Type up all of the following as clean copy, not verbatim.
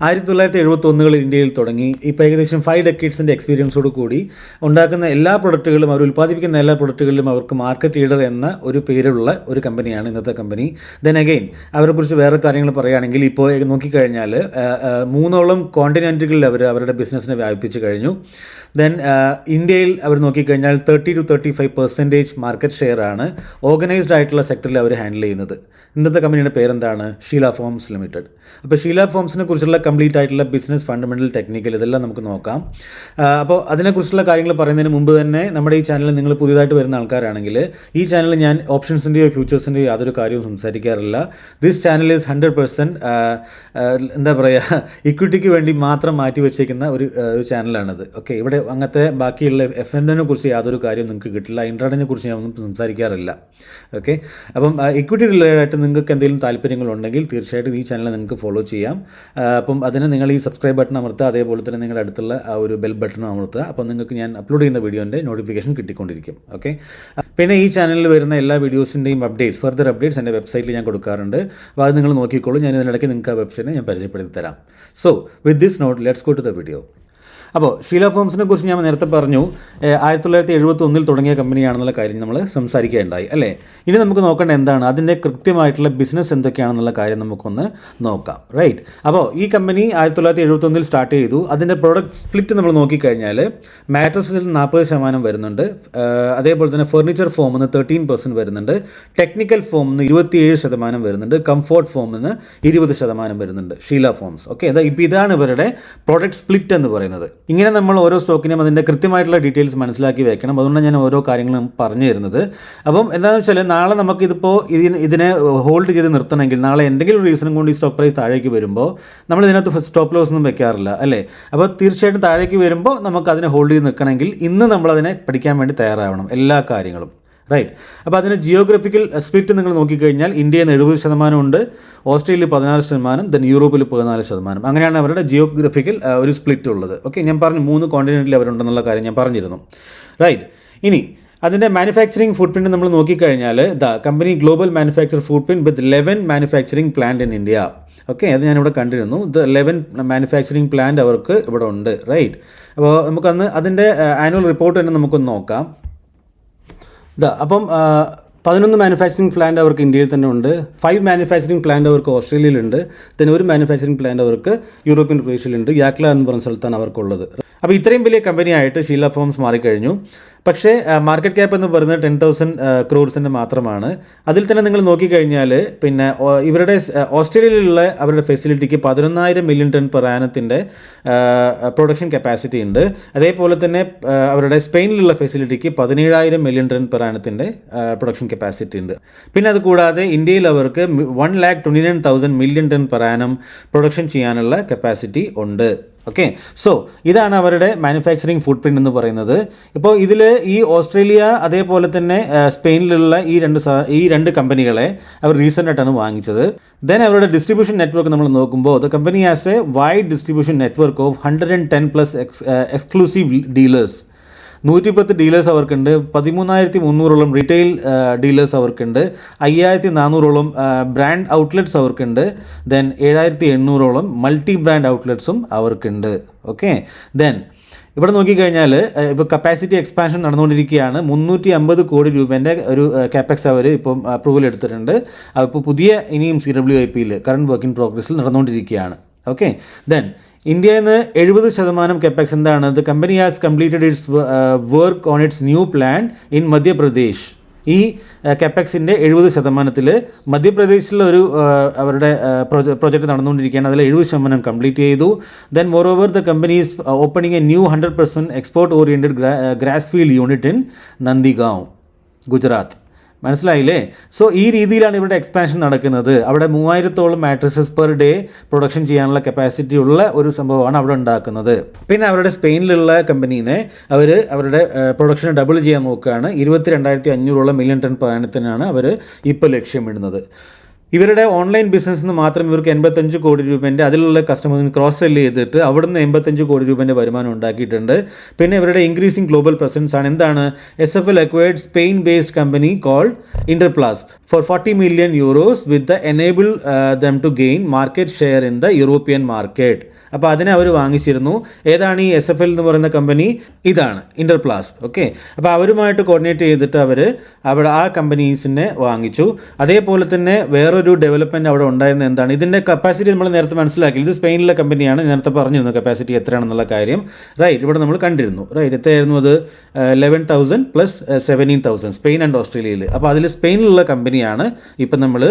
1971 ഇന്ത്യയിൽ തുടങ്ങി ഇപ്പോൾ ഏകദേശം 5 ഡെക്കേഡ്സിൻ്റെ എക്സ്പീരിയൻസോട് കൂടി ഉണ്ടാക്കുന്ന എല്ലാ പ്രൊഡക്റ്റുകളും അവർ ഉൽപ്പാദിപ്പിക്കുന്ന എല്ലാ പ്രൊഡക്റ്റുകളിലും അവർക്ക് മാർക്കറ്റ് ലീഡർ എന്ന ഒരു പേരുള്ള ഒരു കമ്പനിയാണ് ഇന്നത്തെ കമ്പനി. ദെൻ അഗെയിൻ അവരെക്കുറിച്ച് വേറെ കാര്യങ്ങൾ പറയുകയാണെങ്കിൽ ഇപ്പോൾ നോക്കിക്കഴിഞ്ഞാൽ 3 കോണ്ടിനെൻറ്റുകളിൽ അവരുടെ ബിസിനസ്സിനെ വ്യാപിപ്പിച്ച് കഴിഞ്ഞു. ദെൻ ഇന്ത്യയിൽ അവർ നോക്കിക്കഴിഞ്ഞാൽ 30-35% മാർക്കറ്റ് ഷെയർ ആണ് ഓർഗനൈസ്ഡ് ആയിട്ടുള്ള സെക്ടറിൽ അവർ ഹാൻഡിൽ ചെയ്യുന്നത്. ഇന്നത്തെ കമ്പനിയുടെ പേരെന്താണ്? Sheela foams limited. അപ്പോൾ ഷീല ഫോംസിനെ കുറിച്ചുള്ള കംപ്ലീറ്റ് ആയിട്ടുള്ള ബിസിനസ് ഫണ്ടമെൻ്റൽ ടെക്നിക്കൽ ഇതെല്ലാം നമുക്ക് നോക്കാം. അപ്പോൾ അതിനെക്കുറിച്ചുള്ള കാര്യങ്ങൾ പറയുന്നതിന് മുമ്പ് തന്നെ നമ്മുടെ ഈ ചാനലിൽ നിങ്ങൾ പുതിയതായിട്ട് വരുന്ന ആൾക്കാരാണെങ്കിൽ ഈ ചാനലിൽ ഞാൻ ഓപ്ഷൻസിൻ്റെയോ ഫ്യൂച്ചേഴ്സിൻ്റെയോ യാതൊരു കാര്യവും സംസാരിക്കാറില്ല. ദിസ് ചാനൽ ഈസ് 100% എന്താ പറയുക, ഇക്വിറ്റിക്ക് വേണ്ടി മാത്രം മാറ്റി വെച്ചേക്കുന്ന ഒരു ചാനലാണിത്. ഓക്കെ, ഇവിടെ അങ്ങനത്തെ ബാക്കിയുള്ള എഫ്എൻഡിനെ കുറിച്ച് യാതൊരു കാര്യവും നിങ്ങൾക്ക് കിട്ടില്ല. ഇൻട്രാഡേനെ കുറിച്ച് ഞാൻ ഒന്നും സംസാരിക്കാറില്ല. ഓക്കെ, അപ്പം ഇക്വിറ്റി റിലേറ്റഡ് നിങ്ങൾക്ക് എന്തെങ്കിലും താല്പര്യങ്ങളുണ്ടെങ്കിൽ തീർച്ചയായിട്ടും ഈ ചാനൽ നിങ്ങൾക്ക് ഫോളോ ചെയ്യാം. അപ്പം അതിന് നിങ്ങൾ ഈ സബ്സ്ക്രൈബ് ബട്ടൺ അമർത്തുക, അതേപോലെ തന്നെ നിങ്ങളുടെ അടുത്തുള്ള ആ ഒരു ബെൽ ബട്ടൺ അമർത്തുക. അപ്പോൾ നിങ്ങൾക്ക് ഞാൻ അപ്ലോഡ് ചെയ്യുന്ന വീഡിയോൻ്റെ നോട്ടിഫിക്കേഷൻ കിട്ടിക്കൊണ്ടിരിക്കും. ഓക്കെ, പിന്നെ ഈ ചാനലിൽ വരുന്ന എല്ലാ വീഡിയോസിൻ്റെയും ഫർദർ അപ്ഡേറ്റ്സ് എൻ്റെ വെബ്സൈറ്റിൽ ഞാൻ കൊടുക്കാറുണ്ട്. അപ്പോൾ അത് നിങ്ങൾ നോക്കിക്കോളൂ. ഞാൻ ഇതിനിടയ്ക്ക് നിങ്ങൾക്ക് ആ വെബ്സൈറ്റിനെ ഞാൻ പരിചയപ്പെടുത്തി തരാം. So with this note let's go to the video. അപ്പോൾ ഷീല ഫോംസിനെ കുറിച്ച് ഞാൻ നേരത്തെ പറഞ്ഞു 1971 തുടങ്ങിയ കമ്പനിയാണെന്നുള്ള കാര്യം നമ്മൾ സംസാരിക്കുകയുണ്ടായി അല്ലേ. ഇനി നമുക്ക് നോക്കേണ്ട എന്താണ് അതിൻ്റെ കൃത്യമായിട്ടുള്ള ബിസിനസ് എന്തൊക്കെയാണെന്നുള്ള കാര്യം നമുക്കൊന്ന് നോക്കാം. റൈറ്റ്, അപ്പോൾ ഈ കമ്പനി 1971 സ്റ്റാർട്ട് ചെയ്തു. അതിൻ്റെ പ്രൊഡക്റ്റ് സ്പ്ലിറ്റ് നമ്മൾ നോക്കിക്കഴിഞ്ഞാൽ മാട്രസിൽ 40% വരുന്നുണ്ട്, അതേപോലെ തന്നെ ഫർണിച്ചർ ഫോമിൽ 13% വരുന്നുണ്ട്, ടെക്നിക്കൽ ഫോമിൽ 27% വരുന്നുണ്ട്, കംഫോർട്ട് ഫോമിൽ 20% വരുന്നുണ്ട് ഷീല ഫോംസ്. ഓക്കെ, ഇപ്പോൾ ഇതാണ് ഇവരുടെ പ്രൊഡക്റ്റ് സ്പ്ലിറ്റ് എന്ന് പറയുന്നത്. ഇങ്ങനെ നമ്മൾ ഓരോ സ്റ്റോക്കിനും അതിൻ്റെ കൃത്യമായിട്ടുള്ള ഡീറ്റെയിൽസ് മനസ്സിലാക്കി വെക്കണം. അതുകൊണ്ടാണ് ഞാൻ ഓരോ കാര്യങ്ങളും പറഞ്ഞു തരുന്നത്. അപ്പം എന്താണെന്ന് വെച്ചാൽ നാളെ നമുക്കിതിപ്പോൾ ഇതിനെ ഹോൾഡ് ചെയ്ത് നിർത്തണമെങ്കിൽ നാളെ എന്തെങ്കിലും റീസണും കൊണ്ട് ഈ സ്റ്റോക്ക് പ്രൈസ് താഴേക്ക് വരുമ്പോൾ നമ്മൾ ഇതിനകത്ത് സ്റ്റോപ്പ് ലോസ് ഒന്നും വെക്കാറില്ല അല്ലേ. അപ്പോൾ തീർച്ചയായിട്ടും താഴേക്ക് വരുമ്പോൾ നമുക്ക് അതിനെ ഹോൾഡ് ചെയ്ത് നിൽക്കണമെങ്കിൽ ഇന്ന് നമ്മളതിനെ പഠിക്കാൻ വേണ്ടി തയ്യാറാവണം എല്ലാ കാര്യങ്ങളും. റൈറ്റ്, അപ്പോൾ അതിന് ജിയോഗ്രഫിക്കൽ സ്പ്ലിറ്റ് നിങ്ങൾ നോക്കിക്കഴിഞ്ഞാൽ ഇന്ത്യയിൽ 70% ഉണ്ട്, ഓസ്ട്രേലിയയിൽ 16%, ദെൻ യൂറോപ്പിൽ 14%. അങ്ങനെയാണ് അവരുടെ ജിയോഗ്രഫിക്കൽ ഒരു സ്പ്ലിറ്റ് ഉള്ളത്. ഓക്കെ, ഞാൻ പറഞ്ഞു 3 കോണ്ടിനെൻറ്റിൽ അവരുണ്ടെന്നുള്ള കാര്യം ഞാൻ പറഞ്ഞിരുന്നു. റൈറ്റ്, ഇനി അതിൻ്റെ മാനുഫാക്ചറിങ് ഫുട് പ്രിൻറ്റ് നമ്മൾ നോക്കിക്കഴിഞ്ഞാൽ company global manufacture footprint with 11 manufacturing plant in India. Okay, അത് ഞാനിവിടെ കണ്ടിരുന്നു. 11 മാനുഫാക്ചറിങ് പ്ലാന്റ് അവർക്ക് ഇവിടെ ഉണ്ട്. റൈറ്റ്, അപ്പോൾ നമുക്കന്ന് അതിൻ്റെ ആനുവൽ റിപ്പോർട്ട് തന്നെ നമുക്കൊന്ന് നോക്കാം. അപ്പം 11 മാനുഫാക്ചറിങ് പ്ലാന്റ് അവർക്ക് ഇന്ത്യയിൽ തന്നെ ഉണ്ട്, 5 മാനുഫാക്ചറിങ് പ്ലാന്റ് അവർക്ക് ഓസ്ട്രേലിയയിലുണ്ട്, പിന്നെ 1 മാനുഫാക്ചറിങ് പ്ലാന്റ് അവർക്ക് യൂറോപ്യൻ പ്രദേശിലുണ്ട്, യാക്ല എന്ന് പറഞ്ഞ സ്ഥലത്താണ് അവർക്കുള്ളത്. അപ്പോൾ ഇത്രയും വലിയ കമ്പനിയായിട്ട് ഷീല ഫോംസ് മാറിക്കഴിഞ്ഞു. പക്ഷേ മാർക്കറ്റ് ക്യാപ്പ് എന്ന് പറയുന്നത് 10,000 crores മാത്രമാണ്. അതിൽ തന്നെ നിങ്ങൾ നോക്കിക്കഴിഞ്ഞാൽ പിന്നെ ഇവരുടെ ഓസ്ട്രേലിയയിലുള്ള അവരുടെ ഫെസിലിറ്റിക്ക് 11,000 മില്യൺ ടൺ പെർ ആനത്തിൻ്റെ പ്രൊഡക്ഷൻ കപ്പാസിറ്റി ഉണ്ട്. അതേപോലെ തന്നെ അവരുടെ സ്പെയിനിലുള്ള ഫെസിലിറ്റിക്ക് 17,000 മില്യൺ ടൺ പെർ ആനത്തിൻ്റെ പ്രൊഡക്ഷൻ കപ്പാസിറ്റി ഉണ്ട്. പിന്നെ അതുകൂടാതെ ഇന്ത്യയിൽ അവർക്ക് 1,29,000 million ton per annum production ചെയ്യാനുള്ള കപ്പാസിറ്റി ഉണ്ട്. ഓക്കെ, സോ ഇതാണ് അവരുടെ മാനുഫാക്ചറിങ് ഫുട് പ്രിൻ്റ് എന്ന് പറയുന്നത്. ഇപ്പോൾ ഇതിൽ ഈ ഓസ്ട്രേലിയ അതേപോലെ തന്നെ സ്പെയിനിലുള്ള ഈ രണ്ട് കമ്പനികളെ അവർ റീസെൻ്റായിട്ടാണ് വാങ്ങിച്ചത്. ദെൻ അവരുടെ ഡിസ്ട്രിബ്യൂഷൻ നെറ്റ്വർക്ക് നമ്മൾ നോക്കുമ്പോൾ the company has A wide distribution network of 110+ exclusive dealers. 110 dealers അവർക്കുണ്ട്, 13,300 റീറ്റെയിൽ ഡീലേഴ്സ് അവർക്കുണ്ട്, 5,400 ബ്രാൻഡ് ഔട്ട്ലെറ്റ്സ് അവർക്കുണ്ട്, ദെൻ 7,800 മൾട്ടി ബ്രാൻഡ് ഔട്ട്ലെറ്റ്സും അവർക്കുണ്ട്. ഓക്കെ, ദെൻ ഇവിടെ നോക്കിക്കഴിഞ്ഞാൽ ഇപ്പോൾ കപ്പാസിറ്റി എക്സ്പാൻഷൻ നടന്നുകൊണ്ടിരിക്കുകയാണ്. 350 കോടി രൂപേൻ്റെ ഒരു കാപ്പെക്സ് അവർ ഇപ്പം അപ്രൂവൽ എടുത്തിട്ടുണ്ട്. അപ്പോൾ പുതിയ ഇനിയും CWIPയിൽ കറണ്ട് വർക്ക് ഇൻ പ്രോഗ്രസ്സിൽ നടന്നുകൊണ്ടിരിക്കുകയാണ്. ഓക്കെ, ദെൻ ഇന്ത്യയിൽ നിന്ന് 70% കെപ്പെക്സ് എന്താണ്? The company has completed it's work on its new plant in Madhya Pradesh. ഈ കെപ്പെക്സിൻ്റെ 70% മധ്യപ്രദേശിലുള്ള ഒരു അവരുടെ പ്രോജക്റ്റ് നടന്നുകൊണ്ടിരിക്കുകയാണ്. അതിൽ 70% കംപ്ലീറ്റ് ചെയ്തു. Then more over the company is opening a new 100% export oriented grass field unit in Nandigaon, Gujarat. മനസ്സിലായില്ലേ? സോ ഈ രീതിയിലാണ് ഇവിടെ എക്സ്പാൻഷൻ നടക്കുന്നത്. അവിടെ 3,000-ഓളം മാട്രസസ് പെർ ഡേ പ്രൊഡക്ഷൻ ചെയ്യാനുള്ള കപ്പാസിറ്റി ഉള്ള ഒരു സംഭവമാണ് അവിടെ ഉണ്ടാക്കുന്നത്. പിന്നെ അവരുടെ സ്പെയിനിലുള്ള കമ്പനീനെ അവരുടെ പ്രൊഡക്ഷൻ ഡബിൾ ചെയ്യാൻ നോക്കുകയാണ്. 22,500 മില്യൺ ടൺ പെർ ആനത്തിനാണ് അവർ ഇപ്പോൾ ലക്ഷ്യമിടുന്നത്. ഇവരുടെ ഓൺലൈൻ ബിസിനസ്സിന് മാത്രം ഇവർക്ക് 85 കോടി രൂപേൻ്റെ അതിലുള്ള കസ്റ്റമേഴ്സിന് ക്രോസ് സെല്ല് ചെയ്തിട്ട് അവിടുന്ന് 85 കോടി രൂപേൻ്റെ വരുമാനം ഉണ്ടാക്കിയിട്ടുണ്ട്. പിന്നെ ഇവരുടെ ഇൻക്രീസിംഗ് ഗ്ലോബൽ പ്രസൻസ് ആണ്. എന്താണ്? SFL acquired Spain based company called Interplasp for 40 million euros with the enable them to gain market share in the European market. അപ്പോൾ അതിനെ അവർ വാങ്ങിച്ചിരുന്നു. ഏതാണ് ഈ SFL എന്ന് പറയുന്ന കമ്പനി? ഇതാണ് ഇന്റർപ്ലാസ്പ്. ഓക്കെ, അപ്പോൾ അവരുമായിട്ട് കോർഡിനേറ്റ് ചെയ്തിട്ട് അവിടെ ആ കമ്പനീസിനെ വാങ്ങിച്ചു. അതേപോലെ തന്നെ വേറൊരു ഡെവലപ്മെൻറ്റ് അവിടെ ഉണ്ടായിരുന്നത് എന്താണ്? ഇതിൻ്റെ കപ്പാസിറ്റി നമ്മൾ നേരത്തെ മനസ്സിലാക്കി. ഇത് സ്പെയിനിലെ കമ്പനിയാണ്, നേരത്തെ പറഞ്ഞിരുന്നു കപ്പാസിറ്റി എത്രയാണെന്നുള്ള കാര്യം. റൈറ്റ്, ഇവിടെ നമ്മൾ കണ്ടിരുന്നു. റൈറ്റ്, എത്രയായിരുന്നു അത്? 11,000 പ്ലസ് 17,000 സ്പെയിൻ ആൻഡ് ഓസ്ട്രേലിയയിൽ. അപ്പോൾ അതിൽ സ്പെയിനിലുള്ള കമ്പനിയാണ് ഇപ്പം നമ്മൾ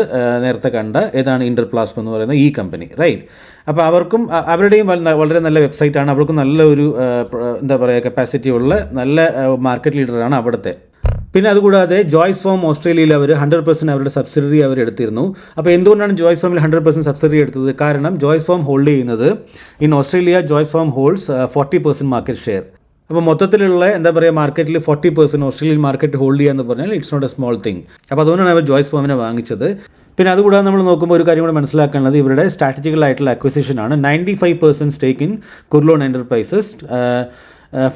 നേരത്തെ കണ്ട ഏതാണ് ഇന്റർപ്ലാസ്പ് എന്ന് പറയുന്ന ഈ കമ്പനി. റൈറ്റ്, അപ്പോൾ അവർക്കും അവരുടെയും വളരെ നല്ല വെബ്സൈറ്റാണ്. അവർക്കും നല്ല ഒരു എന്താ പറയുക കപ്പാസിറ്റി ഉള്ള നല്ല മാർക്കറ്റ് ലീഡറാണ് അവിടുത്തെ. പിന്നെ അതുകൂടാതെ ജോയ്സ് ഫോം ഓസ്ട്രേലിയയിൽ അവർ 100% അവരുടെ സബ്സിഡറി അവർ എടുത്തിരുന്നു. അപ്പോൾ എന്തുകൊണ്ടാണ് ജോയ്സ് ഫോമിൽ 100% സബ്സിഡറി എടുത്തത്? കാരണം ജോയ്സ് ഫോം ഹോൾഡ് ചെയ്യുന്നത് in Australia Joyce foam holds 40% market share. അപ്പോൾ മൊത്തത്തിലുള്ള എന്താ പറയുക മാർക്കറ്റിൽ 40% ഓസ്ട്രേലിയൻ മാർക്കറ്റ് ഹോൾഡ് ചെയ്യുക എന്ന് പറഞ്ഞാൽ it's not a small thing. അപ്പോൾ അതുകൊണ്ടാണ് അവർ ജോയ്സ് ഫോമിനെ വാങ്ങിച്ചത്. പിന്നെ അതുകൂടാതെ നമ്മൾ നോക്കുമ്പോൾ ഒരു കാര്യം കൂടെ മനസ്സിലാക്കേണ്ടത് ഇവരുടെ സ്ട്രാറ്റജിക്കൽ ആയിട്ടുള്ള അക്വിസിഷനാണ്. 95% stake in Kurlon enterprises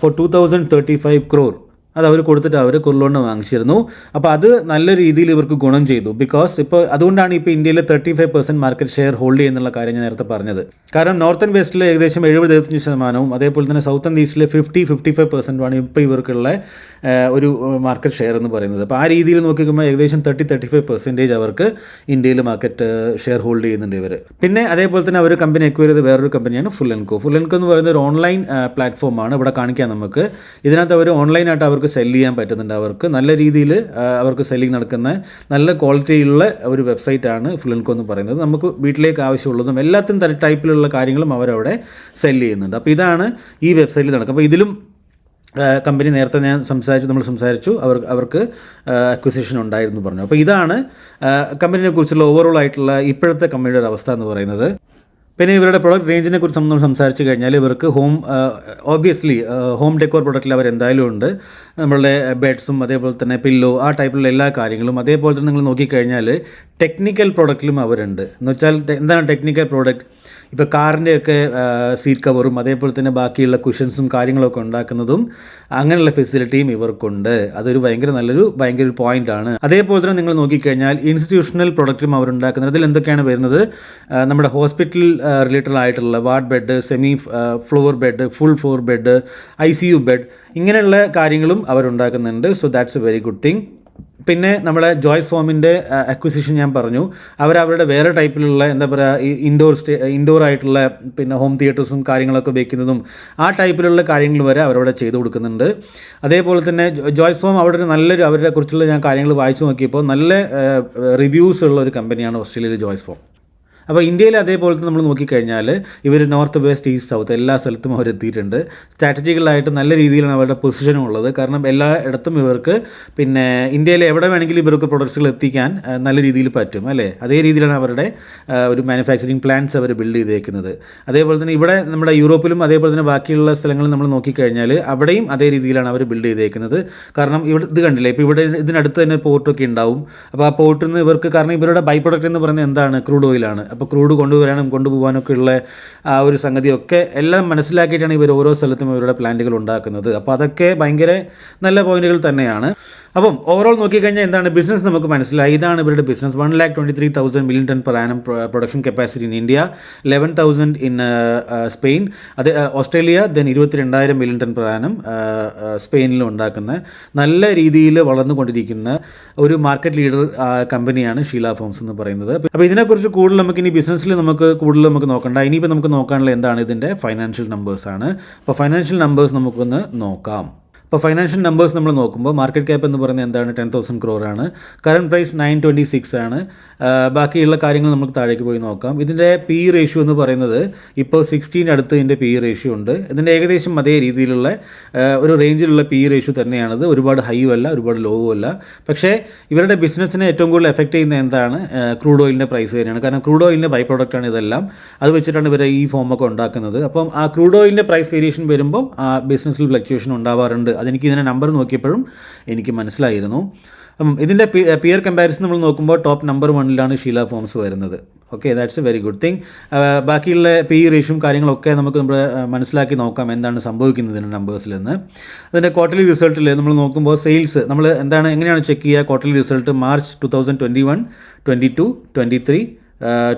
for 2035 crore അത് അവർ കൊടുത്തിട്ട് അവർ കുർലോണിനെ വാങ്ങിച്ചിരുന്നു. അപ്പോൾ അത് നല്ല രീതിയിൽ ഇവർക്ക് ഗുണം ചെയ്തു. ബിക്കോസ് ഇപ്പോൾ അതുകൊണ്ടാണ് ഇപ്പോൾ ഇന്ത്യയിൽ 35% മാർക്കറ്റ് ഷെയർ ഹോൾഡ് ചെയ്യുന്നുള്ള കാര്യം ഞാൻ നേരത്തെ പറഞ്ഞത്. കാരണം നോർത്ത് ആൻഡ് വെസ്റ്റിൽ ഏകദേശം 70-75%, അതേപോലെ തന്നെ സൗത്ത് ആൻഡ് ഈസ്റ്റിൽ 50-55% ഇപ്പോൾ ഇവർക്കുള്ള ഒരു മാർക്കറ്റ് ഷെയർ എന്ന് പറയുന്നത്. അപ്പോൾ ആ രീതിയിൽ നോക്കിക്കുമ്പോൾ ഏകദേശം 30-35% അവർക്ക് ഇന്ത്യയിൽ മാർക്കറ്റ് ഷെയർ ഹോൾഡ് ചെയ്യുന്നുണ്ട് ഇവർ. പിന്നെ അതേപോലെ തന്നെ അവർ കമ്പനി അക്വയർ ചെയ്ത വേറൊരു കമ്പനിയാണ് ഫുലൻകോ. ഫുലൻകോ എന്ന് പറയുന്നത് ഒരു ഓൺലൈൻ പ്ലാറ്റ്ഫോമാണ്. ഇവിടെ കാണിക്കാം നമുക്ക്. ഇതിനകത്ത് അവർ ഓൺലൈനായിട്ട് അവർക്ക് സെല് ചെയ്യാൻ പറ്റുന്നുണ്ട്. അവർക്ക് നല്ല രീതിയിൽ അവർക്ക് സെല്ലിംഗ് നടക്കുന്ന നല്ല ക്വാളിറ്റിയുള്ള ഒരു വെബ്സൈറ്റാണ് ഫുലൻകോ എന്ന് പറയുന്നത്. നമുക്ക് വീട്ടിലേക്ക് ആവശ്യമുള്ളതും എല്ലാത്തിനും തരം ടൈപ്പിലുള്ള കാര്യങ്ങളും അവരവിടെ സെല് ചെയ്യുന്നുണ്ട്. അപ്പോൾ ഇതാണ് ഈ വെബ്സൈറ്റിൽ നടക്കുക. അപ്പോൾ ഇതിലും കമ്പനി നേരത്തെ നമ്മൾ സംസാരിച്ചു അവർക്ക് അക്വിസിഷൻ ഉണ്ടായിരുന്നു പറഞ്ഞു. അപ്പോൾ ഇതാണ് കമ്പനിയെ കുറിച്ചുള്ള ഓവറോൾ ആയിട്ടുള്ള ഇപ്പോഴത്തെ കമ്പനിയുടെ ഒരു അവസ്ഥ എന്ന് പറയുന്നത്. പിന്നെ ഇവരുടെ പ്രൊഡക്റ്റ് റേഞ്ചിനെ കുറിച്ച് നമ്മൾ സംസാരിച്ച് കഴിഞ്ഞാൽ ഇവർക്ക് ഓബ്വിയസ്ലി ഹോം ഡെക്കോർ പ്രൊഡക്റ്റിൽ അവർ എന്തായാലും ഉണ്ട്. നമ്മളുടെ ബെഡ്സും അതേപോലെ തന്നെ പില്ലോ ആ ടൈപ്പിലുള്ള എല്ലാ കാര്യങ്ങളും. അതേപോലെ തന്നെ നിങ്ങൾ നോക്കിക്കഴിഞ്ഞാൽ ടെക്നിക്കൽ പ്രൊഡക്റ്റിലും അവരുണ്ട്. എന്ന് വെച്ചാൽ എന്താണ് ടെക്നിക്കൽ പ്രോഡക്റ്റ്? ഇപ്പോൾ കാറിൻ്റെയൊക്കെ സീറ്റ് കവറും അതേപോലെ തന്നെ ബാക്കിയുള്ള കുഷൻസും കാര്യങ്ങളൊക്കെ ഉണ്ടാക്കുന്നതും അങ്ങനെയുള്ള ഫെസിലിറ്റിയും ഇവർക്കുണ്ട്. അതൊരു ഭയങ്കര ഒരു പോയിൻ്റാണ്. അതേപോലെ തന്നെ നിങ്ങൾ നോക്കിക്കഴിഞ്ഞാൽ ഇൻസ്റ്റിറ്റ്യൂഷണൽ പ്രൊഡക്റ്റും അവരുണ്ടാക്കുന്നത്. അതിൽ എന്തൊക്കെയാണ് വരുന്നത്? നമ്മുടെ ഹോസ്പിറ്റൽ റിലേറ്റഡ് ആയിട്ടുള്ള ward bed, semi Fowler bed, full Fowler bed, ICU bed, ഇങ്ങനെയുള്ള കാര്യങ്ങളും അവരുണ്ടാക്കുന്നുണ്ട്. So that's a very good thing. പിന്നെ നമ്മുടെ ജോയ്സ് ഫോമിൻ്റെ അക്വിസിഷൻ ഞാൻ പറഞ്ഞു. അവരുടെ വേറെ ടൈപ്പിലുള്ള എന്താ പറയുക ഇൻഡോർ ആയിട്ടുള്ള പിന്നെ ഹോം തിയേറ്റേഴ്സും കാര്യങ്ങളൊക്കെ വെക്കുന്നതും ആ ടൈപ്പിലുള്ള കാര്യങ്ങൾ വരെ അവരവിടെ ചെയ്തു കൊടുക്കുന്നുണ്ട്. അതേപോലെ തന്നെ ജോയ്സ് ഫോം അവരെ കുറിച്ചുള്ള ഞാൻ കാര്യങ്ങൾ വായിച്ചു നോക്കിയപ്പോൾ നല്ല റിവ്യൂസ് ഉള്ള ഒരു കമ്പനിയാണ് ഓസ്ട്രേലിയയിലെ ജോയ്സ് ഫോം. അപ്പോൾ ഇന്ത്യയിൽ അതേപോലെ നമ്മൾ നോക്കിക്കഴിഞ്ഞാൽ ഇവർ നോർത്ത് വെസ്റ്റ് ഈസ്റ്റ് സൗത്ത് എല്ലാ സ്ഥലത്തും അവരെത്തിയിട്ടുണ്ട്. സ്ട്രാറ്റജിക്കലായിട്ട് നല്ല രീതിയിലാണ് അവരുടെ പൊസിഷനും ഉള്ളത്. കാരണം എല്ലായിടത്തും ഇവർക്ക് പിന്നെ ഇന്ത്യയിൽ എവിടെ വേണമെങ്കിലും ഇവർക്ക് പ്രൊഡക്ട്സുകൾ എത്തിക്കാൻ നല്ല രീതിയിൽ പറ്റും അല്ലേ. അതേ രീതിയിലാണ് അവരുടെ ഒരു മാനുഫാക്ചറിങ് പ്ലാന്റ്സ് അവർ ബിൽഡ് ചെയ്തേക്കുന്നത്. അതേപോലെ തന്നെ ഇവിടെ നമ്മുടെ യൂറോപ്പിലും അതേപോലെ തന്നെ ബാക്കിയുള്ള സ്ഥലങ്ങളിൽ നമ്മൾ നോക്കിക്കഴിഞ്ഞാൽ അവിടെയും അതേ രീതിയിലാണ് അവർ ബിൽഡ് ചെയ്തേക്കുന്നത്. കാരണം ഇത് കണ്ടില്ലേ, ഇപ്പോൾ ഇവിടെ ഇതിനടുത്ത് തന്നെ പോർട്ടൊക്കെ ഉണ്ടാവും. അപ്പോൾ ആ പോർട്ടിൽ നിന്ന് ഇവർക്ക് കാരണം ഇവരുടെ ബൈ പ്രൊഡക്റ്റ് എന്ന് പറയുന്നത് എന്താണ്? ക്രൂഡ് ഓയിലാണ്. അപ്പോൾ ക്രൂഡ് കൊണ്ടുപോകാനൊക്കെ ഉള്ള ആ ഒരു സംഗതിയൊക്കെ എല്ലാം മനസ്സിലാക്കിയിട്ടാണ് ഇവർ ഓരോ സ്ഥലത്തും ഇവരുടെ പ്ലാന്റുകൾ ഉണ്ടാക്കുന്നത്. അപ്പോൾ അതൊക്കെ ഭയങ്കര നല്ല പോയിന്റുകൾ തന്നെയാണ്. അപ്പം ഓവറോൾ നോക്കിക്കഴിഞ്ഞാൽ എന്താണ് ബിസിനസ് നമുക്ക് മനസ്സിലായി. ഇതാണ് ഇവരുടെ business. 1,23,000 million ton per annum production capacity in India, 11,000 in Spain, അത് Australia, then 22,000 million ton per annum സ്പെയിനിൽ ഉണ്ടാക്കുന്ന നല്ല രീതിയിൽ വളർന്നുകൊണ്ടിരിക്കുന്ന ഒരു മാർക്കറ്റ് ലീഡർ കമ്പനിയാണ് ഷീല ഫോംസ് എന്ന് പറയുന്നത്. അപ്പോൾ ഇതിനെക്കുറിച്ച് കൂടുതൽ നമുക്ക് ഇനി ബിസിനസ്സിൽ നമുക്ക് നോക്കണ്ട. ഇനിയിപ്പോൾ നമുക്ക് നോക്കാനുള്ള എന്താണ് ഇതിൻ്റെ ഫൈനാൻഷ്യൽ നമ്പേഴ്സാണ്. അപ്പോൾ ഫൈനാൻഷ്യൽ നമ്പേഴ്സ് നമുക്കൊന്ന് നോക്കാം. അപ്പോൾ ഫൈനാൻഷ്യൽ നമ്പേഴ്സ് നമ്മൾ നോക്കുമ്പോൾ മാർക്കറ്റ് ക്യാപ്പ് എന്ന് പറയുന്നത് എന്താണ്? 10,000 crore ആണ്. കറണ്ട് പ്രൈസ് 926 ആണ്. ബാക്കിയുള്ള കാര്യങ്ങൾ നമുക്ക് താഴേക്ക് പോയി നോക്കാം. ഇതിൻ്റെ PE റേഷ്യോ എന്ന് പറയുന്നത് ഇപ്പോൾ 16 അടുത്ത് ഇതിൻ്റെ PE റേഷ്യോ ഉണ്ട്. ഇതിൻ്റെ ഏകദേശം അതേ രീതിയിലുള്ള ഒരു റേഞ്ചിലുള്ള PE റേഷ്യോ തന്നെയാണത്. ഒരുപാട് ഹൈയും അല്ല, ഒരുപാട് ലോവും അല്ല. പക്ഷേ ഇവരുടെ ബിസിനസ്സിനെ ഏറ്റവും കൂടുതൽ എഫക്റ്റ് ചെയ്യുന്ന എന്താണ്? ക്രൂഡ് ഓയിലിൻ്റെ പ്രൈസ് തന്നെയാണ്. കാരണം ക്രൂഡ് ഓയിലിൻ്റെ ബൈ പ്രോഡക്റ്റാണ് ഇതെല്ലാം. അത് വെച്ചിട്ടാണ് ഇവർ ഈ ഫോമൊക്കെ ഉണ്ടാക്കുന്നത്. അപ്പം ആ ക്രൂഡ് ഓയിലിൻ്റെ പ്രൈസ് വേരിയേഷൻ വരുമ്പോൾ ആ ബിസിനസ്സിൽ ഫ്ലക്ച്വേഷൻ ഉണ്ടാവാറുണ്ട്. അതെനിക്ക് ഇതിൻ്റെ നമ്പർ നോക്കിയപ്പോഴും എനിക്ക് മനസ്സിലായിരുന്നു. ഇതിൻ്റെ പിയർ കമ്പാരിസൺ നമ്മൾ നോക്കുമ്പോൾ ടോപ്പ് നമ്പർ 1ലാണ് ഷീല ഫോംസ് വരുന്നത്. Okay, that's a very good thing. ബാക്കിയുള്ള പി റേഷ്യം കാര്യങ്ങളൊക്കെ നമുക്ക് നമ്മൾ മനസ്സിലാക്കി നോക്കാം എന്താണ് സംഭവിക്കുന്നത് ഇതിൻ്റെ നമ്പേഴ്സിൽ നിന്ന്. അതിൻ്റെ ക്വാർട്ടർലി റിസൾട്ടിൽ നമ്മൾ നോക്കുമ്പോൾ സെയിൽസ് നമ്മൾ എങ്ങനെയാണ് ചെക്ക് ചെയ്യുക? ക്വാർട്ടർലി റിസൾട്ട് മാർച്ച് 2021, 22, 23,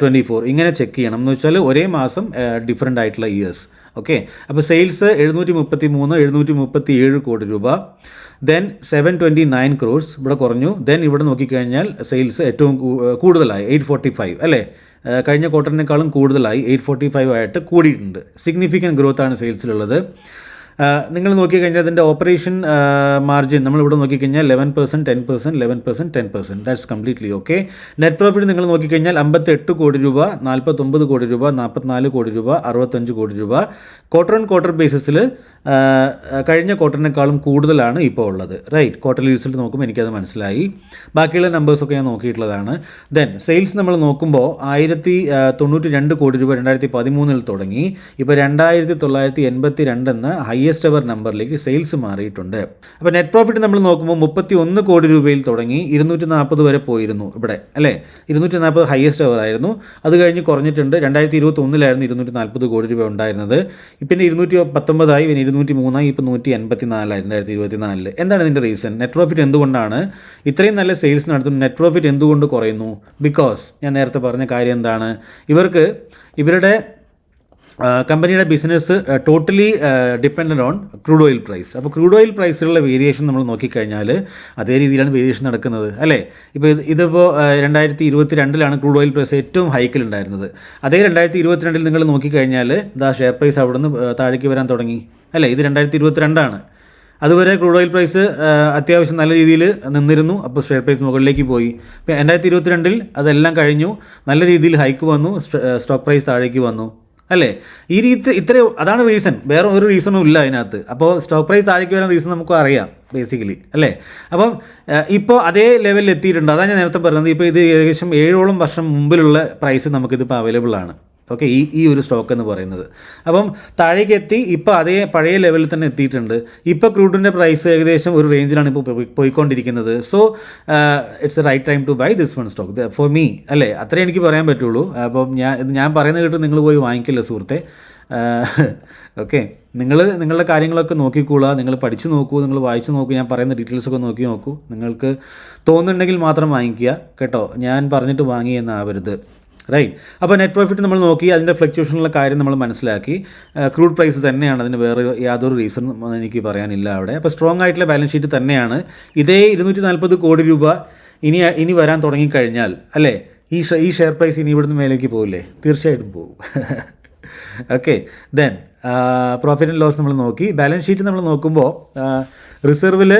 24 ഇങ്ങനെ ചെക്ക് ചെയ്യണം. എന്ന് വെച്ചാൽ ഒരേ മാസം ഡിഫറെൻ്റ് ആയിട്ടുള്ള ഇയേഴ്സ്. ഓക്കെ, അപ്പോൾ സെയിൽസ് 733, 737 കോടി രൂപ. ദെൻ 729 crores ഇവിടെ കുറഞ്ഞു. ദെൻ ഇവിടെ നോക്കിക്കഴിഞ്ഞാൽ സെയിൽസ് ഏറ്റവും കൂടുതലായി 845 അല്ലേ, കഴിഞ്ഞ ക്വാർട്ടറിനേക്കാളും കൂടുതലായി 845 ആയിട്ട് കൂടിയിട്ടുണ്ട്. സിഗ്നിഫിക്കൻറ്റ് ഗ്രോത്ത് ആണ് സെയിൽസിലുള്ളത്. നിങ്ങൾ നോക്കിക്കഴിഞ്ഞാൽ അതിൻ്റെ ഓപ്പറേഷൻ മാർജിൻ നമ്മളിവിടെ നോക്കിക്കഴിഞ്ഞാൽ 11%, 10%, 11%, 10%. That's completely okay. Net profit നിങ്ങൾ നോക്കിക്കഴിഞ്ഞാൽ 58 കോടി രൂപ, 49 കോടി രൂപ, 44 കോടി രൂപ, 65 കോടി രൂപ. ക്വാർട്ടർ ഓൺ ക്വാർട്ടർ ബേസിസിൽ കഴിഞ്ഞ ക്വാർട്ടറിനേക്കാളും കൂടുതലാണ് ഇപ്പോൾ ഉള്ളത്. റൈറ്റ്, ക്വാർട്ടർലി റിസൾട്ട് നോക്കുമ്പോൾ എനിക്കത് മനസ്സിലായി. ബാക്കിയുള്ള നമ്പേഴ്സൊക്കെ ഞാൻ നോക്കിയിട്ടുള്ളതാണ്. ദെൻ സെയിൽസ് നമ്മൾ നോക്കുമ്പോൾ 1092 കോടി രൂപ 2013 തുടങ്ങി. ഇപ്പോൾ 2982 എന്ന ഹയസ്റ്റ് എവർ നമ്പറിലേക്ക് സെയിൽസ് മാറിയിട്ടുണ്ട്. അപ്പോൾ നെറ്റ് പ്രോഫിറ്റ് നമ്മൾ നോക്കുമ്പോൾ 31 കോടി രൂപയിൽ തുടങ്ങി 240 വരെ പോയിരുന്നു ഇവിടെ അല്ലേ. 240 ഹയസ്റ്റ് എവർ ആയിരുന്നു. അത് കഴിഞ്ഞ് കുറഞ്ഞിട്ടുണ്ട്. 2021 240 കോടി രൂപ ഉണ്ടായിരുന്നത്. പിന്നെ 219 പിന്നെ 203 ഇപ്പോൾ 184 2024. എന്താണ് ഇതിൻ്റെ റീസൺ? നെറ്റ് പ്രോഫിറ്റ് എന്തുകൊണ്ടാണ് ഇത്രയും നല്ല സെയിൽസ് നടത്തുന്നത്? നെറ്റ് പ്രോഫിറ്റ് എന്തുകൊണ്ട് കുറയുന്നു? ബിക്കോസ് ഞാൻ നേരത്തെ പറഞ്ഞ കാര്യം എന്താണ്, ഇവരുടെ കമ്പനിയുടെ business totally dependent on crude oil price. അപ്പോൾ ക്രൂഡ് ഓയിൽ പ്രൈസിലുള്ള വേരിയേഷൻ നമ്മൾ നോക്കിക്കഴിഞ്ഞാൽ അതേ രീതിയിലാണ് വേരിയേഷൻ നടക്കുന്നത് അല്ലേ. ഇതിപ്പോൾ 2022 ക്രൂഡ് ഓയിൽ പ്രൈസ് ഏറ്റവും ഹൈക്കിലുണ്ടായിരുന്നത്. അതേ 2022 നിങ്ങൾ നോക്കിക്കഴിഞ്ഞാൽ ഷെയർ പ്രൈസ് അവിടെ നിന്ന് താഴേക്ക് വരാൻ തുടങ്ങി അല്ലേ. ഇത് 2022. അതുവരെ ക്രൂഡ് ഓയിൽ പ്രൈസ് അത്യാവശ്യം നല്ല രീതിയിൽ നിന്നിരുന്നു. അപ്പോൾ ഷെയർ പ്രൈസ് മുകളിലേക്ക് പോയി. ഇപ്പോൾ 2022 അതെല്ലാം കഴിഞ്ഞു, നല്ല രീതിയിൽ ഹൈക്ക് വന്നു, സ്റ്റോക്ക് പ്രൈസ് താഴേക്ക് വന്നു അല്ലേ. ഈ രീതി അതാണ് റീസൺ, വേറെ ഒരു റീസണും ഇല്ല അതിനകത്ത്. അപ്പോൾ സ്റ്റോക്ക് പ്രൈസ് താഴേക്ക് വരാൻ റീസൺ നമുക്ക് അറിയാം ബേസിക്കലി അല്ലേ. അപ്പം ഇപ്പോൾ അതേ ലെവലിൽ എത്തിയിട്ടുണ്ട്. അതാണ് ഞാൻ നേരത്തെ പറഞ്ഞത്. ഇപ്പോൾ ഇത് ഏകദേശം 7 വർഷം മുമ്പിലുള്ള പ്രൈസ് നമുക്കിതിപ്പോൾ അവൈലബിൾ ആണ്. ഓക്കെ, ഈ ഒരു സ്റ്റോക്ക് എന്ന് പറയുന്നത്. അപ്പം താഴേക്ക് എത്തി, ഇപ്പോൾ അതേ പഴയ ലെവലിൽ തന്നെ എത്തിയിട്ടുണ്ട്. ഇപ്പോൾ ക്രൂഡിൻ്റെ പ്രൈസ് ഏകദേശം ഒരു റേഞ്ചിലാണ് ഇപ്പോൾ പോയിക്കൊണ്ടിരിക്കുന്നത്. So it's a right time to buy this one stock for me അല്ലേ. അത്രേ എനിക്ക് പറയാൻ പറ്റുള്ളൂ. അപ്പം ഞാൻ പറയുന്നത് കേട്ട് നിങ്ങൾ പോയി വാങ്ങിക്കില്ല സുഹൃത്തെ. ഓക്കെ, നിങ്ങളുടെ കാര്യങ്ങളൊക്കെ നോക്കിക്കോളുക, നിങ്ങൾ പഠിച്ചു നോക്കൂ, നിങ്ങൾ വായിച്ചു നോക്കൂ, ഞാൻ പറയുന്ന ഡീറ്റെയിൽസൊക്കെ നോക്കൂ. നിങ്ങൾക്ക് തോന്നുന്നുണ്ടെങ്കിൽ മാത്രം വാങ്ങിക്കുക കേട്ടോ. ഞാൻ പറഞ്ഞിട്ട് വാങ്ങി എന്നാവരുത്. റൈറ്റ്. അപ്പോൾ നെറ്റ് പ്രോഫിറ്റ് നമ്മൾ നോക്കി, അതിൻ്റെ ഫ്ലക്ച്വേഷനുള്ള കാര്യം നമ്മൾ മനസ്സിലാക്കി. ക്രൂഡ് പ്രൈസ് തന്നെയാണ്, അതിന് വേറെ യാതൊരു റീസണും എനിക്ക് പറയാനില്ല അവിടെ. അപ്പോൾ സ്ട്രോങ് ആയിട്ടുള്ള ബാലൻസ് ഷീറ്റ് തന്നെയാണ്. ഇതേ 240 കോടി രൂപ ഇനി വരാൻ തുടങ്ങിക്കഴിഞ്ഞാൽ അല്ലേ, ഈ ഷെയർ പ്രൈസ് ഇനി ഇവിടുന്ന് മേലേക്ക് പോകില്ലേ? തീർച്ചയായിട്ടും പോകും. Okay, then profit and loss നമ്മൾ നോക്കി. ബാലൻസ് ഷീറ്റ് നമ്മൾ നോക്കുമ്പോൾ റിസർവിൽ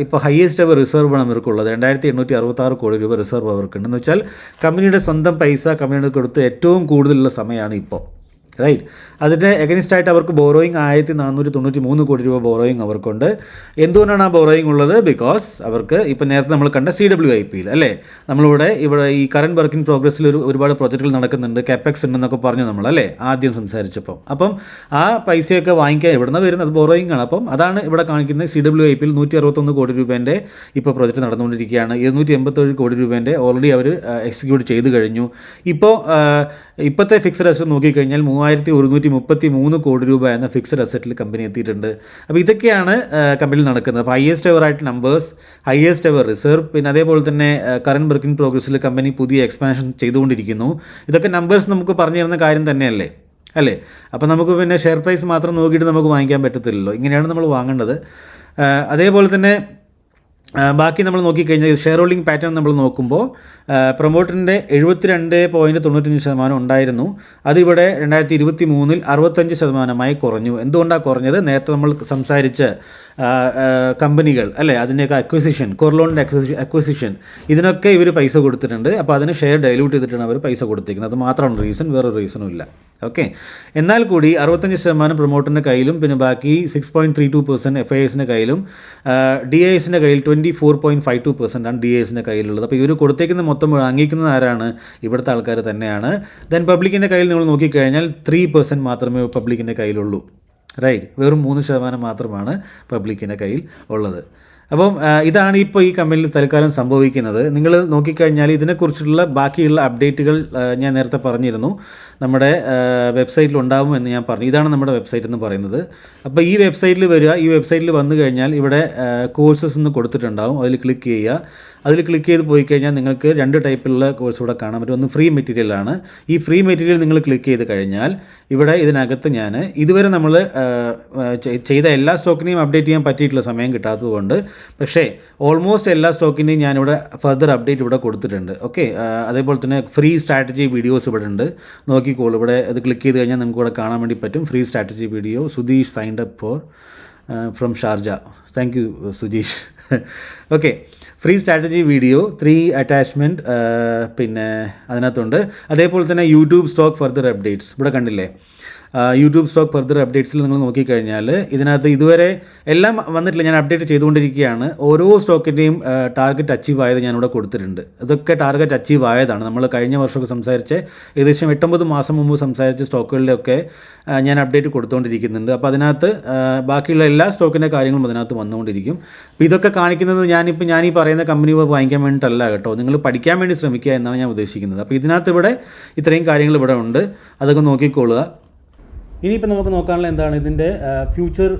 ഇപ്പോൾ ഹയസ്റ്റ് എവർ റിസർവാണ് അവർക്കുള്ളത്. 2866 കോടി രൂപ റിസർവ് അവർക്കുണ്ട്. എന്ന് വെച്ചാൽ കമ്പനിയുടെ സ്വന്തം പൈസ കമ്പനിയുടെ കൊടുത്ത് ഏറ്റവും കൂടുതലുള്ള സമയമാണ് ഇപ്പോൾ. റൈറ്റ്. അതിൻ്റെ എഗനിസ്റ്റായിട്ട് അവർക്ക് ബോറോയിങ് 1493 കോടി രൂപ ബോറോയിങ് അവർക്കുണ്ട്. എന്തുകൊണ്ടാണ് ആ ബോറോയിങ് ഉള്ളത്? ബിക്കോസ് അവർക്ക് ഇപ്പോൾ നേരത്തെ നമ്മൾ കണ്ട CWIPയിൽ അല്ലേ, ഇവിടെ ഈ കറൻറ്റ് വർക്ക് ഇൻ പ്രോഗ്രസ്സിൽ ഒരുപാട് പ്രോജക്റ്റുകൾ നടക്കുന്നുണ്ട്, കാപ്പെക്സ് ഉണ്ടെന്നൊക്കെ പറഞ്ഞു നമ്മൾ അല്ലേ ആദ്യം സംസാരിച്ചപ്പോൾ. അപ്പം ആ പൈസയൊക്കെ വാങ്ങിക്കാൻ എവിടുന്ന് വരുന്നത്? ബോറോയിങ് ആണ്. അപ്പം അതാണ് ഇവിടെ കാണിക്കുന്നത്. CWIPയിൽ 161 കോടി രൂപേൻ്റെ ഇപ്പോൾ പ്രോജക്റ്റ് നടന്നുകൊണ്ടിരിക്കുകയാണ്. 287 കോടി രൂപേൻ്റെ ഓൾറെഡി അവർ എക്സിക്യൂട്ട് ചെയ്ത് കഴിഞ്ഞു. ഇപ്പോഴത്തെ ഫിക്സഡ് അസറ്റ് നോക്കിക്കഴിഞ്ഞാൽ 3133 കോടി രൂപ എന്ന ഫിക്സഡ് അസറ്റിൽ കമ്പനി എത്തിയിട്ടുണ്ട്. അപ്പോൾ ഇതൊക്കെയാണ് കമ്പനിയിൽ നടക്കുന്നത്. അപ്പോൾ ഹയസ്റ്റ് എവർ ആയിട്ട് നമ്പേഴ്സ്, ഹയസ്റ്റ് എവർ റിസർവ്, പിന്നെ അതേപോലെ തന്നെ കറൻറ്റ് വർക്ക് ഇൻ പ്രോഗ്രസ്സിൽ കമ്പനി പുതിയ എക്സ്പാൻഷൻ ചെയ്തുകൊണ്ടിരിക്കുന്നു. ഇതൊക്കെ നമ്പേഴ്സ് നമുക്ക് പറഞ്ഞു തരുന്ന കാര്യം തന്നെയല്ലേ അല്ലേ. അപ്പോൾ നമുക്ക് പിന്നെ ഷെയർ പ്രൈസ് മാത്രം നോക്കിയിട്ട് നമുക്ക് വാങ്ങിക്കാൻ പറ്റത്തില്ലല്ലോ. ഇങ്ങനെയാണ് നമ്മൾ വാങ്ങേണ്ടത്. അതേപോലെ തന്നെ ബാക്കി നമ്മൾ നോക്കിക്കഴിഞ്ഞാൽ ഷെയർ ഹോൾഡിംഗ് പാറ്റേൺ നമ്മൾ നോക്കുമ്പോൾ പ്രൊമോട്ടറിൻ്റെ 72.95% ഉണ്ടായിരുന്നു. അതിവിടെ 2023 65% കുറഞ്ഞു. എന്തുകൊണ്ടാണ് കുറഞ്ഞത്? നേരത്തെ നമ്മൾ സംസാരിച്ച കമ്പനികൾ അല്ലേ, അതിൻ്റെയൊക്കെ അക്വിസിഷൻ, കൊർലോണിൻ്റെ അക്വിസിഷൻ, ഇതിനൊക്കെ ഇവർ പൈസ കൊടുത്തിട്ടുണ്ട്. അപ്പോൾ അതിന് ഷെയർ ഡൈല്യൂട്ട് ചെയ്തിട്ടാണ് അവർ പൈസ കൊടുത്തിരിക്കുന്നത്. അത് മാത്രമാണ് റീസൺ, വേറൊരു റീസണും ഇല്ല. ഓക്കെ, എന്നാൽ കൂടി 65% പ്രൊമോട്ടറിൻ്റെ കയ്യിലും പിന്നെ ബാക്കി 6.32% FISൻ്റെ കയ്യിലും, DISൻ്റെ കയ്യിൽ 24.52% ആണ് DISൻ്റെ കയ്യിലുള്ളത്. അപ്പോൾ ഇവർ കൊടുത്തേക്കുന്ന മൊത്തം വാങ്ങിക്കുന്നത് ആരാണ്? ഇവിടുത്തെ ആൾക്കാർ തന്നെയാണ്. ദെൻ പബ്ലിക്കിൻ്റെ കയ്യിൽ നമ്മൾ നോക്കിക്കഴിഞ്ഞാൽ 3% മാത്രമേ പബ്ലിക്കിൻ്റെ കയ്യിലുള്ളൂ റൈറ്റ്, വെറും 3% മാത്രമാണ് പബ്ലിക്കിൻ്റെ കയ്യിൽ ഉള്ളത്. അപ്പം ഇതാണ് ഇപ്പോൾ ഈ കമ്പനിയിൽ തൽക്കാലം സംഭവിക്കുന്നത്. നിങ്ങൾ നോക്കിക്കഴിഞ്ഞാൽ ഇതിനെക്കുറിച്ചുള്ള ബാക്കിയുള്ള അപ്ഡേറ്റുകൾ ഞാൻ നേരത്തെ പറഞ്ഞിരുന്നു, നമ്മുടെ വെബ്സൈറ്റിൽ ഉണ്ടാകുമെന്ന് ഞാൻ പറഞ്ഞു. ഇതാണ് നമ്മുടെ വെബ്സൈറ്റ് എന്ന് പറയുന്നത്. അപ്പോൾ ഈ വെബ്സൈറ്റിൽ വരിക, ഈ വെബ്സൈറ്റിൽ വന്നു കഴിഞ്ഞാൽ ഇവിടെ കോഴ്സസ് എന്ന് കൊടുത്തിട്ടുണ്ടാകും, അതിൽ ക്ലിക്ക് ചെയ്യുക. അതിൽ ക്ലിക്ക് ചെയ്ത് പോയി കഴിഞ്ഞാൽ നിങ്ങൾക്ക് 2 ടൈപ്പിലുള്ള കോഴ്സ് ഇവിടെ കാണാൻ പറ്റും. ഒന്ന് ഫ്രീ മെറ്റീരിയലാണ്. ഈ ഫ്രീ മെറ്റീരിയൽ നിങ്ങൾ ക്ലിക്ക് ചെയ്ത് കഴിഞ്ഞാൽ ഇവിടെ ഇതിനകത്ത് ഞാൻ ഇതുവരെ നമ്മൾ ചെയ്ത എല്ലാ സ്റ്റോക്കിനെയും അപ്ഡേറ്റ് ചെയ്യാൻ പറ്റിയിട്ടില്ല, സമയം കിട്ടാത്തതുകൊണ്ട്. പക്ഷേ ഓൾമോസ്റ്റ് എല്ലാ സ്റ്റോക്കിൻ്റെയും ഞാനിവിടെ ഫർദർ അപ്ഡേറ്റ് ഇവിടെ കൊടുത്തിട്ടുണ്ട്. ഓക്കെ, അതേപോലെ തന്നെ ഫ്രീ സ്ട്രാറ്റജി വീഡിയോസ് ഇവിടെ ഉണ്ട്, നോക്കിക്കോളൂ. ഇവിടെ അത് ക്ലിക്ക് ചെയ്ത് കഴിഞ്ഞാൽ നമുക്ക് ഇവിടെ കാണാൻ വേണ്ടി പറ്റും. Free strategy video, Sudheesh signed up four from Sharjah. Thank you Sujeesh. Okay, free strategy video 3 attachment പിന്നെ അതിനകത്തുണ്ട്. അതേപോലെ തന്നെ യൂട്യൂബ് സ്റ്റോക്ക് ഫർദർ അപ്ഡേറ്റ്സ് ഇവിടെ കണ്ടില്ലേ. യൂട്യൂബ് സ്റ്റോക്ക് ഫർദർ അപ്ഡേറ്റ്സിൽ നിങ്ങൾ നോക്കിക്കഴിഞ്ഞാൽ ഇതിനകത്ത് ഇതുവരെ എല്ലാം വന്നിട്ടില്ല, ഞാൻ അപ്ഡേറ്റ് ചെയ്തുകൊണ്ടിരിക്കുകയാണ്. ഓരോ സ്റ്റോക്കിൻ്റെയും ടാർഗറ്റ് അച്ചീവ് ആയത് ഞാനിവിടെ കൊടുത്തിട്ടുണ്ട്. ഇതൊക്കെ ടാർഗറ്റ് അച്ചീവ് ആയതാണ്. നമ്മൾ കഴിഞ്ഞ വർഷമൊക്കെ സംസാരിച്ച് ഏകദേശം 8-9 മാസം മുമ്പ് സംസാരിച്ച സ്റ്റോക്കുകളിലൊക്കെ ഞാൻ അപ്ഡേറ്റ് കൊടുത്തുകൊണ്ടിരിക്കുന്നുണ്ട്. അപ്പോൾ അതിനകത്ത് ബാക്കിയുള്ള എല്ലാ സ്റ്റോക്കിൻ്റെ കാര്യങ്ങളും അതിനകത്ത് വന്നുകൊണ്ടിരിക്കും. അപ്പോൾ ഇതൊക്കെ കാണിക്കുന്നത് ഞാൻ ഈ പറയുന്ന കമ്പനി വാങ്ങിക്കാൻ വേണ്ടിയിട്ടല്ല കേട്ടോ, നിങ്ങൾ പഠിക്കാൻ വേണ്ടി ശ്രമിക്കുക എന്നാണ് ഞാൻ ഉദ്ദേശിക്കുന്നത്. അപ്പോൾ ഇതിനകത്ത് ഇവിടെ ഇത്രയും കാര്യങ്ങൾ ഇവിടെ ഉണ്ട്, അതൊക്കെ നോക്കിക്കൊള്ളുക. ഇനിയിപ്പോൾ നമുക്ക് നോക്കാനുള്ള എന്താണ് ഇതിൻ്റെ ഫ്യൂച്ചർ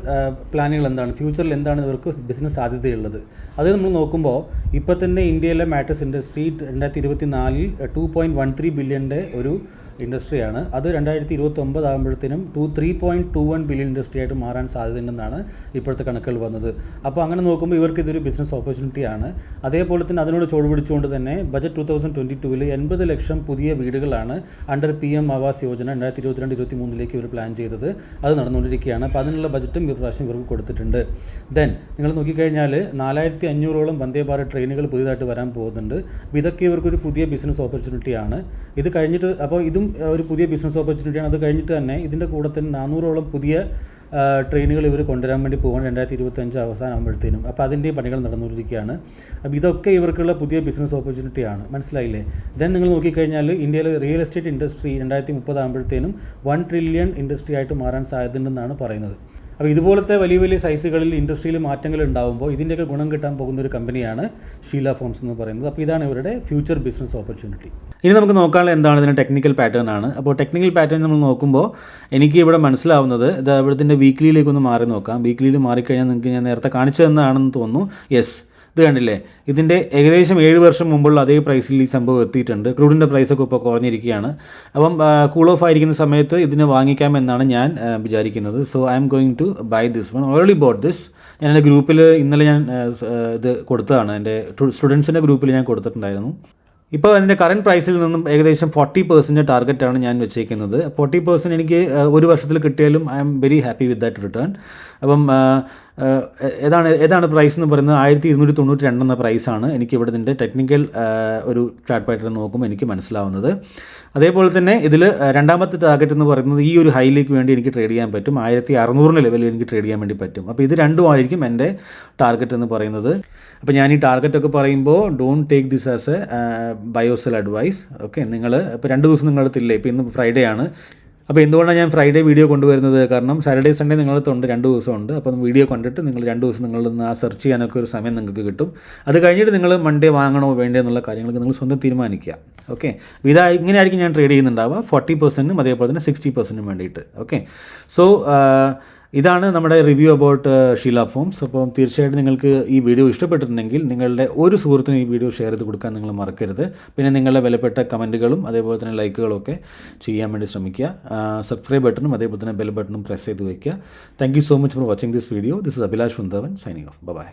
പ്ലാനുകൾ എന്താണ്, ഫ്യൂച്ചറിൽ എന്താണ് ഇവർക്ക് ബിസിനസ് സാധ്യതയുള്ളത്. അത് നമ്മൾ നോക്കുമ്പോൾ ഇപ്പോൾ തന്നെ ഇന്ത്യയിലെ മാട്രസ് ഇൻഡസ്ട്രി 2024 $2.13 ബില്യൻ്റെ ഒരു ഇൻഡസ്ട്രിയാണ്. അത് 2029 ആകുമ്പോഴത്തേനും 3.21 ബില്യൺ ഇൻഡസ്ട്രി ആയിട്ട് മാറാൻ സാധ്യതയുണ്ടെന്നാണ് ഇപ്പോഴത്തെ കണക്കുകൾ വന്നത്. അപ്പോൾ അങ്ങനെ നോക്കുമ്പോൾ ഇവർക്ക് ഇതൊരു ബിസിനസ് ഓപ്പർച്യൂണിറ്റിയാണ്. അതേപോലെ തന്നെ അതിനോട് ചോട് പിടിച്ചുകൊണ്ട് തന്നെ ബജറ്റ് 2022 80 ലക്ഷം പുതിയ വീടുകളാണ് അണ്ടർ PM ആവാസ് യോജന 2022-23 ഇവർ പ്ലാൻ ചെയ്തത്. അത് നടന്നുകൊണ്ടിരിക്കുകയാണ്. അപ്പോൾ അതിനുള്ള ബജറ്റും ഈ പ്രാവശ്യം ഇവർക്ക് കൊടുത്തിട്ടുണ്ട്. ദെൻ നിങ്ങൾ നോക്കിക്കഴിഞ്ഞാൽ 4500ഓളം വന്ദേ ഭാരത് ട്രെയിനുകൾ പുതിയതായിട്ട് വരാൻ പോകുന്നുണ്ട്. അപ്പോൾ ഇതൊക്കെ ഇവർക്കൊരു പുതിയ ബിസിനസ് ഓപ്പർച്യൂണിറ്റിയാണ്. ഇത് കഴിഞ്ഞിട്ട് അപ്പോൾ ഇതും ഒരു പുതിയ ബിസിനസ് ഓപ്പർച്യൂണിറ്റിയാണ്. അത് കഴിഞ്ഞിട്ട് തന്നെ ഇതിൻ്റെ കൂടെ തന്നെ 400ഓളം പുതിയ ട്രെയിനുകൾ ഇവർ കൊണ്ടുവരാൻ വേണ്ടി പോകണം 2025 അവസാനമാകുമ്പോഴത്തേനും. അപ്പോൾ അതിൻ്റെ പണികൾ നടന്നുകൊണ്ടിരിക്കുകയാണ്. അപ്പോൾ ഇതൊക്കെ ഇവർക്കുള്ള പുതിയ ബിസിനസ് ഓപ്പർച്യൂണിറ്റിയാണ്, മനസ്സിലായില്ലേ. ദെൻ നിങ്ങൾ നോക്കിക്കഴിഞ്ഞാൽ ഇന്ത്യയിലെ real estate industry 2030 ആകുമ്പോഴത്തേനും 1 trillion industry ആയിട്ട് മാറാൻ സാധ്യതയുണ്ടെന്നാണ് പറയുന്നത്. അപ്പോൾ ഇതുപോലത്തെ വലിയ വലിയ സൈസുകളിൽ ഇൻഡസ്ട്രിയിൽ മാറ്റങ്ങൾ ഉണ്ടാകുമ്പോൾ ഇതിൻ്റെയൊക്കെ ഗുണം കിട്ടാൻ പോകുന്ന ഒരു കമ്പനിയാണ് ഷീല ഫോംസ് എന്ന് പറയുന്നത്. അപ്പോൾ ഇതാണ് ഇവരുടെ ഫ്യൂച്ചർ ബിസിനസ് ഓപ്പർച്യൂണിറ്റി. ഇനി നമുക്ക് നോക്കാനുള്ള എന്താണ് ഇതിൻ്റെ ടെക്നിക്കൽ പാറ്റേൺ ആണ്. അപ്പോൾ ടെക്നിക്കൽ പാറ്റേൺ നമ്മൾ നോക്കുമ്പോൾ എനിക്ക് ഇവിടെ മനസ്സിലാവുന്നത് ഇത് ഇവിടുത്തെ വീക്ക്ലിയിലേക്കൊന്ന് മാറി നോക്കാം. വീക്ക്ലിയിൽ മാറിക്കഴിഞ്ഞാൽ നിങ്ങൾക്ക് ഞാൻ നേരത്തെ കാണിച്ചു തന്നതാണെന്ന് തോന്നുന്നു. യെസ്, ഇത് കണ്ടില്ലേ, ഇതിൻ്റെ ഏകദേശം 7 വർഷം മുമ്പുള്ള അതേ പ്രൈസിൽ ഈ സംഭവം എത്തിയിട്ടുണ്ട്. ക്രൂഡിൻ്റെ പ്രൈസൊക്കെ ഇപ്പോൾ കുറഞ്ഞിരിക്കുകയാണ്. അപ്പം കൂൾ ഓഫ് ആയിരിക്കുന്ന സമയത്ത് ഇതിനെ വാങ്ങിക്കാമെന്നാണ് ഞാൻ വിചാരിക്കുന്നത്. So I'm going to buy this one. Already bought this. ഞാൻ എൻ്റെ ഗ്രൂപ്പിൽ ഇന്നലെ ഞാൻ ഇത് കൊടുത്തതാണ്, എൻ്റെ സ്റ്റുഡൻസിൻ്റെ ഗ്രൂപ്പിൽ ഞാൻ കൊടുത്തിട്ടുണ്ടായിരുന്നു. ഇപ്പോൾ അതിൻ്റെ കറൻറ്റ് പ്രൈസിൽ നിന്നും ഏകദേശം 40% ടാർഗറ്റാണ് ഞാൻ വെച്ചേക്കുന്നത്. 40% എനിക്ക് ഒരു വർഷത്തിൽ കിട്ടിയാലും I am very happy with that return. അപ്പം ഏതാണ് പ്രൈസ് എന്ന് പറയുന്നത് 1292 എന്ന പ്രൈസാണ് എനിക്ക് ഇവിടെ ഇതിൻ്റെ ടെക്നിക്കൽ ഒരു ചാർട്ട് പാറ്റേൺ നോക്കുമ്പോൾ എനിക്ക് മനസ്സിലാവുന്നത്. അതേപോലെ തന്നെ ഇതിൽ രണ്ടാമത്തെ ടാർഗറ്റ് എന്ന് പറയുന്നത് ഈ ഒരു ഹൈയിലേക്ക് വേണ്ടി എനിക്ക് ട്രേഡ് ചെയ്യാൻ പറ്റും, 1600 ലെവലിൽ എനിക്ക് ട്രേഡ് ചെയ്യാൻ വേണ്ടി പറ്റും. അപ്പോൾ ഇത് രണ്ടുമായിരിക്കും എൻ്റെ ടാർഗറ്റ് എന്ന് പറയുന്നത്. അപ്പോൾ ഞാൻ ഈ ടാർഗറ്റൊക്കെ പറയുമ്പോൾ don't take this as a buy or sell advice. Okay, നിങ്ങൾ ഇപ്പോൾ 2 ദിവസം നിങ്ങളടുത്തില്ലേ, ഇപ്പോൾ ഇന്ന് ഫ്രൈഡേ ആണ്. അപ്പോൾ എന്തുകൊണ്ടാണ് ഞാൻ ഫ്രൈഡേ വീഡിയോ കൊണ്ടുവരുന്നത്? കാരണം സാറ്റർഡേ സൺഡേ നിങ്ങളടുത്തുണ്ട്, 2 ദിവസമുണ്ട്. അപ്പോൾ വീഡിയോ കണ്ടിട്ട് നിങ്ങൾ 2 ദിവസം നിങ്ങളൊന്ന് ആ സെർച്ച് ചെയ്യാനൊക്കെ ഒരു സമയം നിങ്ങൾക്ക് കിട്ടും. അത് കഴിഞ്ഞിട്ട് നിങ്ങൾ മൺഡേ വാങ്ങണോ വേണ്ടേ എന്നുള്ള കാര്യങ്ങൾക്ക് നിങ്ങൾ സ്വന്തം തീരുമാനിക്കുക. ഓക്കെ, ഇങ്ങനെയായിരിക്കും ഞാൻ ട്രേഡ് ചെയ്യുന്നുണ്ടാവുക, 40%-ഉം അതേപോലെ തന്നെ 60%-ഉം വേണ്ടിയിട്ട്. ഓക്കെ, സോ ഇതാണ് നമ്മുടെ റിവ്യൂ അബൌട്ട് ഷീല ഫോംസ്. അപ്പം തീർച്ചയായിട്ടും നിങ്ങൾക്ക് ഈ വീഡിയോ ഇഷ്ടപ്പെട്ടിട്ടുണ്ടെങ്കിൽ നിങ്ങളുടെ ഒരു സുഹൃത്തിന് ഈ വീഡിയോ ഷെയർ ചെയ്ത് കൊടുക്കാൻ നിങ്ങൾ മറക്കരുത്. പിന്നെ നിങ്ങളുടെ വിലപ്പെട്ട കമൻറ്റുകളും അതേപോലെ തന്നെ ലൈക്കുകളും ഒക്കെ ചെയ്യാൻ വേണ്ടി ശ്രമിക്കുക. സബ്സ്ക്രൈബ് ബട്ടണും അതേപോലെ തന്നെ ബെൽ ബട്ടണും പ്രസ് ചെയ്ത് വയ്ക്കുക. Thank you so much for watching this video. This is Abhilash Vrindavan signing off. By.